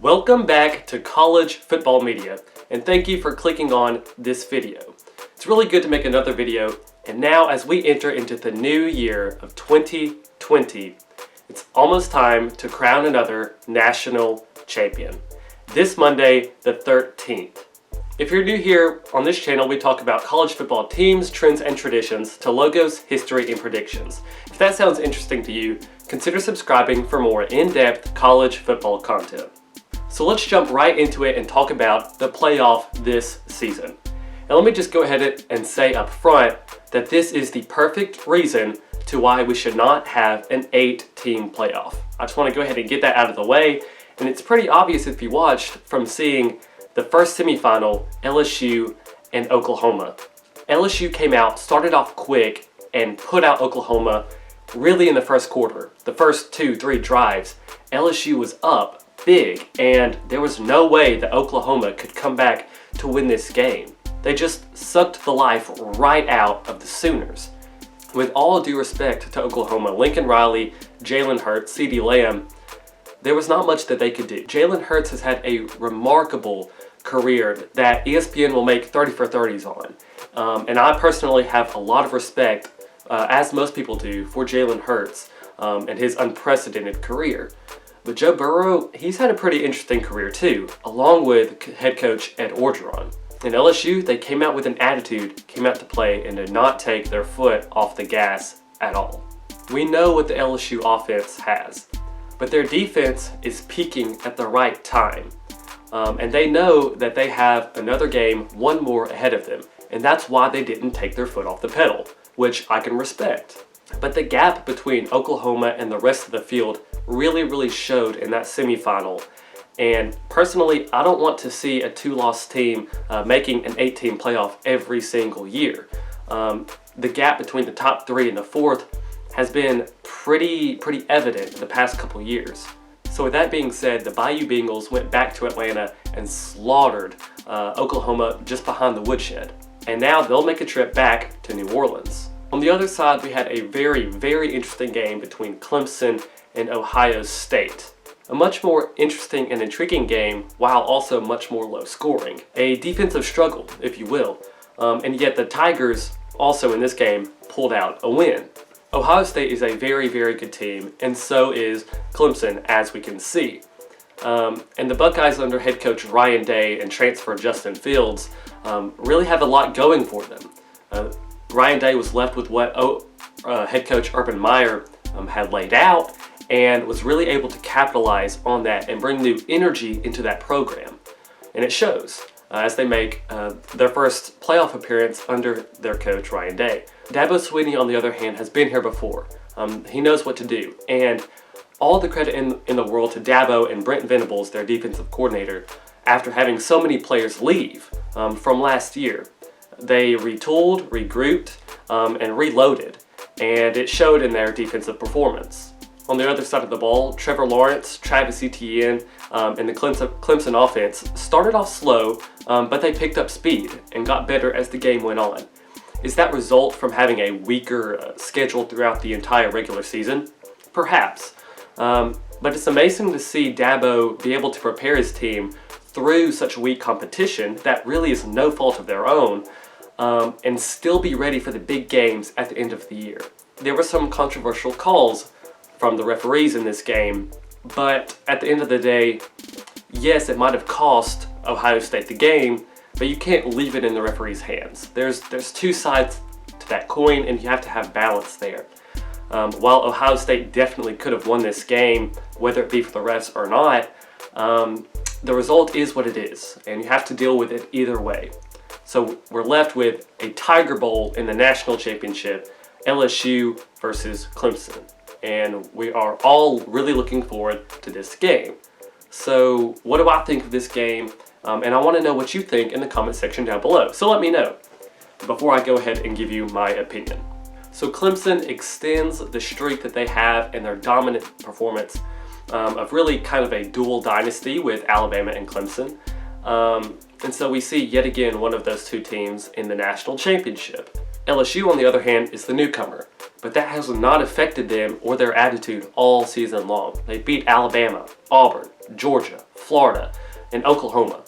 Welcome back to College Football Media, and thank you for clicking on this video. It's really good to make another video, and now as we enter into the new year of 2020, it's almost time to crown another national champion. This Monday, the 13th. If you're new here, on this channel we talk about college football teams, trends, and traditions to logos, history, and predictions. If that sounds interesting to you, consider subscribing for more in-depth college football content. So let's jump right into it and talk about the playoff this season. And let me just go ahead and say up front that this is the perfect reason to why we should not have an 8-team playoff. I just want to go ahead and get that out of the way, and it's pretty obvious if you watched from seeing the first semifinal, LSU and Oklahoma. LSU came out, started off quick, and put out Oklahoma really in the first quarter. The first 2-3 drives, LSU was up big, and there was no way that Oklahoma could come back to win this game. They just sucked the life right out of the Sooners. With all due respect to Oklahoma, Lincoln Riley, Jalen Hurts, CeeDee Lamb, there was not much that they could do. Jalen Hurts has had a remarkable career that ESPN will make 30 for 30s on. And I personally have a lot of respect, as most people do, for Jalen Hurts and his unprecedented career. But Joe Burrow, he's had a pretty interesting career too, along with head coach Ed Orgeron. In LSU, they came out with an attitude, came out to play, and did not take their foot off the gas at all. We know what the LSU offense has, but their defense is peaking at the right time. And they know that they have another game, one more ahead of them, and that's why they didn't take their foot off the pedal, which I can respect. But the gap between Oklahoma and the rest of the field really showed in that semifinal. And personally, I don't want to see a 2-loss team making an 8-team playoff every single year. The gap between the top 3 and the 4th has been pretty evident the past couple years. So with that being said, the Bayou Bengals went back to Atlanta and slaughtered Oklahoma just behind the woodshed. And now they'll make a trip back to New Orleans. On the other side, we had a very interesting game between Clemson and Ohio State. A much more interesting and intriguing game, while also much more low scoring. A defensive struggle, if you will. And yet the Tigers, also in this game, pulled out a win. Ohio State is a very good team, and so is Clemson, as we can see. And the Buckeyes under head coach Ryan Day and transfer Justin Fields really have a lot going for them. Ryan Day was left with what head coach Urban Meyer had laid out, and was really able to capitalize on that and bring new energy into that program. And it shows as they make their first playoff appearance under their coach Ryan Day. Dabo Swinney, on the other hand, has been here before. He knows what to do, and all the credit in the world to Dabo and Brent Venables, their defensive coordinator, after having so many players leave from last year. They retooled, regrouped, and reloaded, and it showed in their defensive performance. On the other side of the ball, Trevor Lawrence, Travis Etienne, and the Clemson offense started off slow, but they picked up speed and got better as the game went on. Is that result from having a weaker schedule throughout the entire regular season? Perhaps. But it's amazing to see Dabo be able to prepare his team through such weak competition that really is no fault of their own, and still be ready for the big games at the end of the year. There were some controversial calls from the referees in this game, but at the end of the day, yes, it might have cost Ohio State the game, but you can't leave it in the referee's hands. There's two sides to that coin, and you have to have balance there. While Ohio State definitely could have won this game, whether it be for the refs or not, the result is what it is, and you have to deal with it either way. So we're left with a Tiger Bowl in the national championship, LSU versus Clemson. And we are all really looking forward to this game. So what do I think of this game? And I want to know what you think in the comment section down below. So let me know before I go ahead and give you my opinion. So Clemson extends the streak that they have in their dominant performance of really kind of a dual dynasty with Alabama and Clemson. And so we see yet again one of those two teams in the national championship. LSU, on the other hand, is the newcomer. but that has not affected them or their attitude all season long. They beat Alabama, Auburn, Georgia, Florida, and Oklahoma.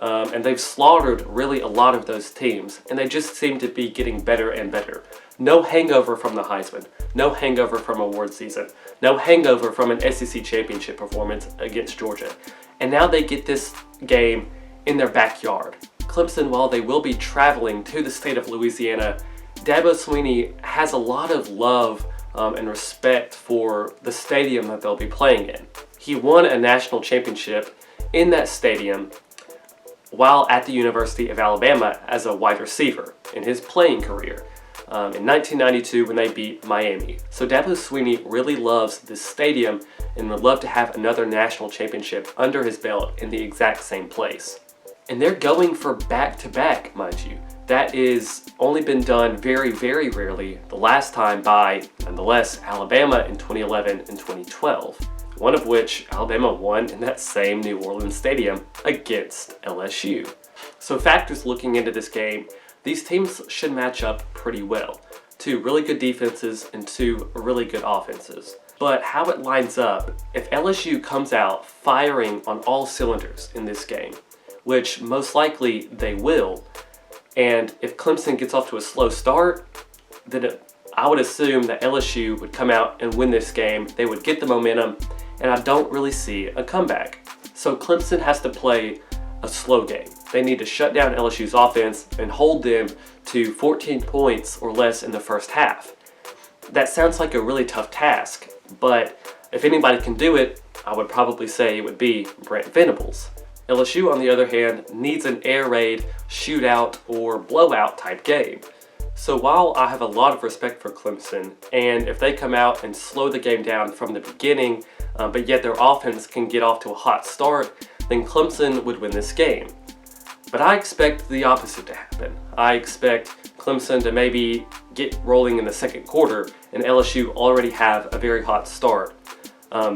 And they've slaughtered really a lot of those teams, and they just seem to be getting better and better. No hangover from the Heisman, no hangover from award season, no hangover from an SEC championship performance against Georgia. And now they get this game in their backyard. Clemson, while they will be traveling to the state of Louisiana, Dabo Swinney has a lot of love and respect for the stadium that they'll be playing in. He won a national championship in that stadium while at the University of Alabama as a wide receiver in his playing career in 1992 when they beat Miami. So Dabo Swinney really loves this stadium and would love to have another national championship under his belt in the exact same place. And they're going for back-to-back, mind you. That is only been done very, very rarely, the last time by, nonetheless, Alabama in 2011 and 2012. One of which Alabama won in that same New Orleans stadium against LSU. So factors looking into this game, these teams should match up pretty well. Two really good defenses and two really good offenses. But how it lines up, if LSU comes out firing on all cylinders in this game, which most likely they will, and if Clemson gets off to a slow start, then I would assume that LSU would come out and win this game. They would get the momentum, and I don't really see a comeback. So Clemson has to play a slow game. They need to shut down LSU's offense and hold them to 14 points or less in the first half. That sounds like a really tough task, but if anybody can do it, I would probably say it would be Brent Venables. LSU, on the other hand, needs an air raid, shootout, or blowout type game. So while I have a lot of respect for Clemson, and if they come out and slow the game down from the beginning, but yet their offense can get off to a hot start, then Clemson would win this game. But I expect the opposite to happen. I expect Clemson to maybe get rolling in the second quarter and LSU already have a very hot start.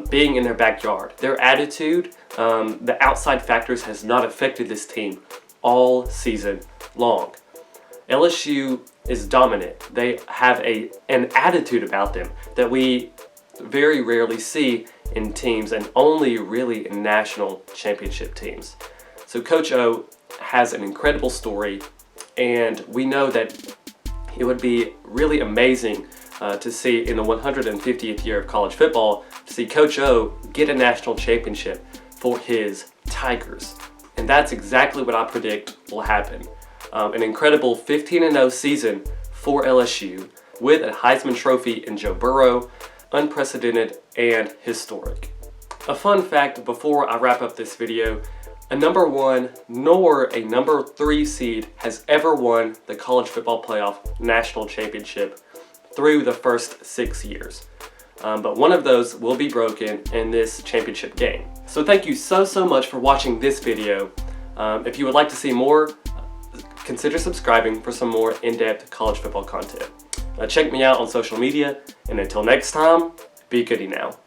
Being in their backyard. Their attitude, the outside factors has not affected this team all season long. LSU is dominant. They have an attitude about them that we very rarely see in teams and only really in national championship teams. So Coach O has an incredible story, and we know that it would be really amazing to see in the 150th year of college football, to see Coach O get a national championship for his Tigers. And that's exactly what I predict will happen. An incredible 15-0 season for LSU with a Heisman Trophy in Joe Burrow, unprecedented and historic. A fun fact before I wrap up this video, a number 1 nor a number 3 seed has ever won the college football playoff national championship through the first 6 years. But one of those will be broken in this championship game. So thank you so much for watching this video. If you would like to see more, consider subscribing for some more in-depth college football content. Check me out on social media, and until next time, be goody now.